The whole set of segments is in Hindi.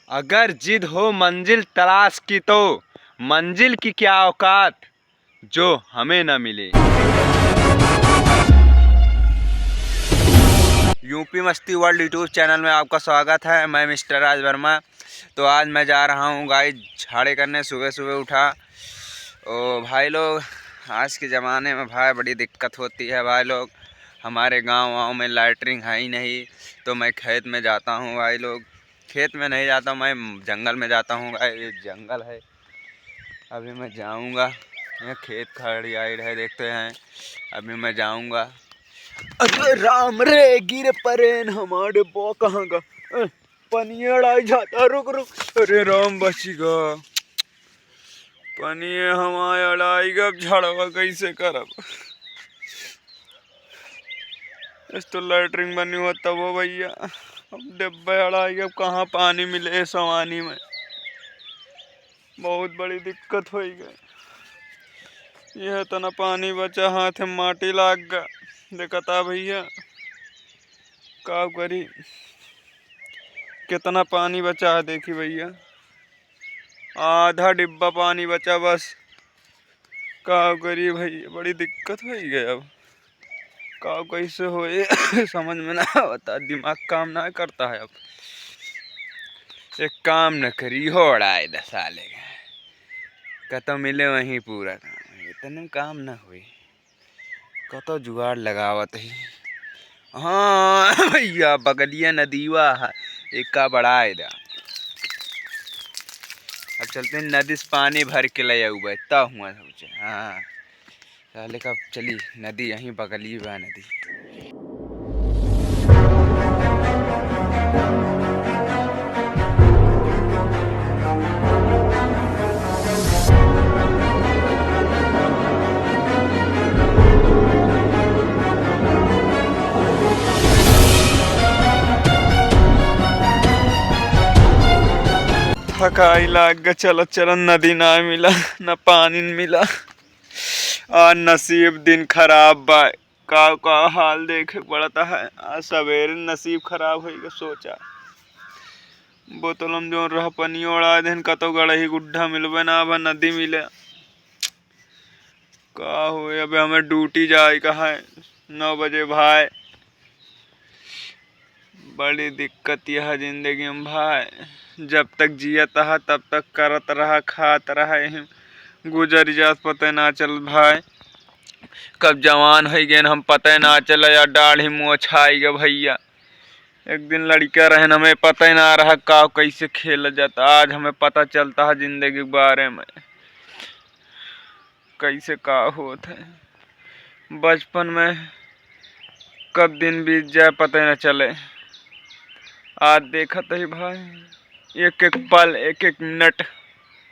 अगर जिद हो मंजिल तलाश की तो मंजिल की क्या औकात जो हमें न मिले। यूपी मस्ती वर्ल्ड यूट्यूब चैनल में आपका स्वागत है। मैं मिस्टर राज वर्मा। तो आज मैं जा रहा हूँ गाइस झाड़े करने। सुबह सुबह उठा। ओ भाई लोग, आज के ज़माने में भाई बड़ी दिक्कत होती है भाई लोग। हमारे गांव में लैट्रिन है ही नहीं, तो मैं खेत में जाता हूँ भाई लोग। खेत में नहीं जाता, मैं जंगल में जाता हूँ। ये जंगल है, अभी मैं जाऊँगा। ये खेत खड़ी आई है, देखते हैं। अभी मैं जाऊँगा। अरे राम रे गिर परेन हमारे बो कहाँ का पनियर आ जाता। रुक रुक, अरे राम बचीगा। पनिये हमारे अड़ाई गब झाड़वा कैसे करब। इस तो लैट्रिन बनी हुआ तब वो भैया। अब डिब्बे अड़ाई गब कहाँ पानी मिले सवानी में। बहुत बड़ी दिक्कत हो गई। यह तो न पानी बचा, हाथ में माटी लाग गया। देखता भैया का करी। कितना पानी बचा है देखी भैया, आधा डिब्बा पानी बचा बस। का करी भैया, बड़ी दिक्कत हो गई। अब का कैसे हो समझ में ना आता, दिमाग काम ना करता है। अब एक काम न करी हो रहा है साले कतो मिले वहीं पूरा काम, इतने काम न हुई। कतो जुगाड़ लगावत ही। हाँ भैया, बगलिया नदीवा है एक का बड़ा है। अब चलते हैं नदी से पानी भर के ले आऊँ इतना हुआ सोचे। हाँ साले का चली नदी यहीं बगली बा नदी। थकाई लाग गया। चलो चलो, नदी ना मिला न पानी मिला। और नसीब दिन खराब बा। का हाल देखे पड़ता है। आज सवेरे नसीब खराब हो गया। सोचा बोतलम जो रह पनी ओड़ा दिन कतो गड़ही गुड्ढा मिलबे ना, अब नदी मिले। का हुए अबे हमें ड्यूटी जाए कहा है 9 बजे भाई। बड़ी दिक्कत यह जिंदगी में भाई। जब तक जियत है तब तक करत रहा, खात रहा। गुजर जात पता ना चल भाई। कब जवान हो गए हम पता ना चला, या दाढ़ी मुँह छाई गया भैया। एक दिन लड़का रहन, हमें पता ही ना रहा का कैसे खेला जाता। आज हमें पता चलता है जिंदगी के बारे में, कैसे का होता है। बचपन में कब दिन बीत जाए पता ही न चले। आज देखा तो ही भाई, एक एक पल एक एक मिनट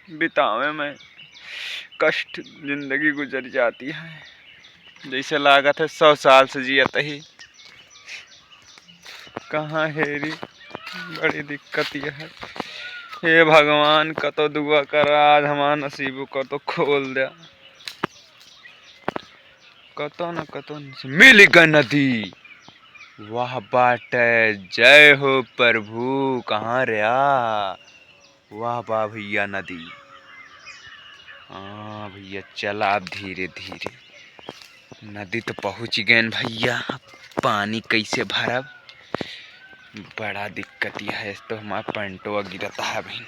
बितावे में कष्ट जिंदगी गुजर जाती है। जैसे लागत है 100 साल से जियत ही। कहाँ हेरी, बड़ी दिक्कत यह है। हे भगवान का तो दुआ कर, आज हमारा नसीब को तो खोल दिया। कतो न कतो मिल गई नदी। वाह बाटे, जय हो प्रभु। कहाँ रहा। वाह वाह भैया नदी। हाँ भैया चला अब धीरे धीरे। नदी तो पहुँच गए भैया। पानी कैसे भरब, बड़ा दिक्कत यह है। तो हमारा पंटवा गिरता है भाई।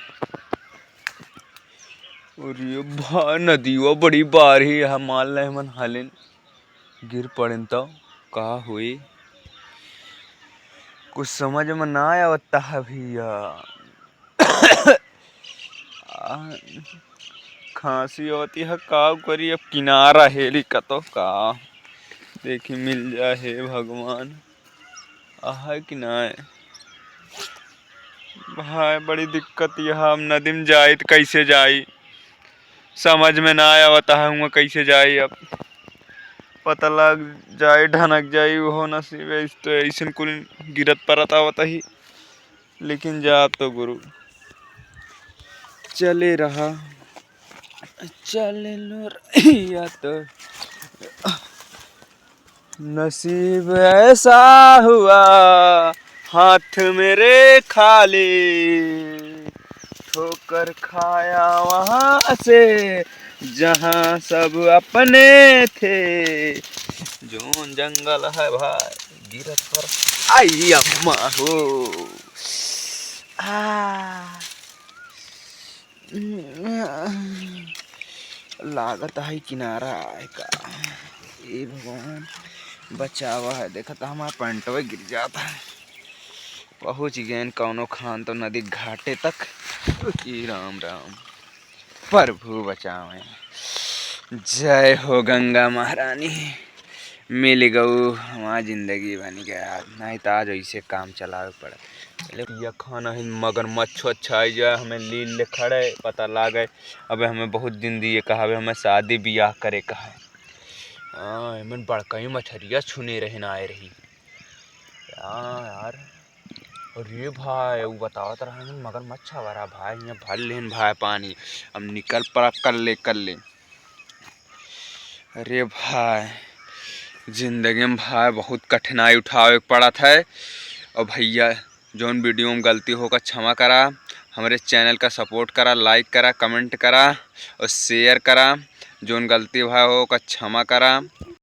और ये भा नदी वो बड़ी बारी है। मान ले मन हलिन गिर पड़न तो का हुई, कुछ समझ में ना आवता है भैया। खांसी होती है का करी। अब किनारा हेली का तो का देखी मिल जाए। हे भगवान, आह कि ना भाई, बड़ी दिक्कत यह। हम नदी में जाए तो कैसे जाई, समझ में ना आवता है हुआ कैसे जाई। अब पता लग जाए ढनक जाए वो नसीब है। तो ऐसे कुल गिरत परत आवता ही। लेकिन जा तो गुरु चले रहा, चले लो रहिया तो नसीब ऐसा हुआ हाथ मेरे खाली। ठोकर खाया वहाँ से जहाँ सब अपने थे। जोन जंगल है भाई गिरत पर आई अम्मा हो। लागत है किनारा आए का। ए भगवान बचावा है। देखा था हमारा पैंटवा गिर जाता है। पहुँच गए कौनो खान तो नदी घाटे तक। ई राम राम प्रभु बचावे। जय हो गंगा महारानी। मिल गऊ हमारी जिंदगी बन गया। नहीं तो आज ऐसे काम चलावे पड़ा। ये खाना ही मगरमच्छ अच्छा है हमें लील ले खड़े पता लागे। अब हमें बहुत दिन दिए कहा हमें शादी ब्याह करे कहा। हाँ मैं बड़का ही मछरिया छूने रहे ना आए रही। हाँ यार अरे भाई वो बतावत रहा मगरमच्छ हमारा भाई यहाँ भर लेन भाई पानी। हम निकल पड़ा कर ले। अरे भाई जिंदगी में भाई बहुत कठिनाई उठावे पड़ा था। और भैया जोन वीडियो में गलती होगा क्षमा करा। हमारे चैनल का सपोर्ट करा, लाइक करा, कमेंट करा और शेयर करा। जोन गलती भाई होगा क्षमा करा।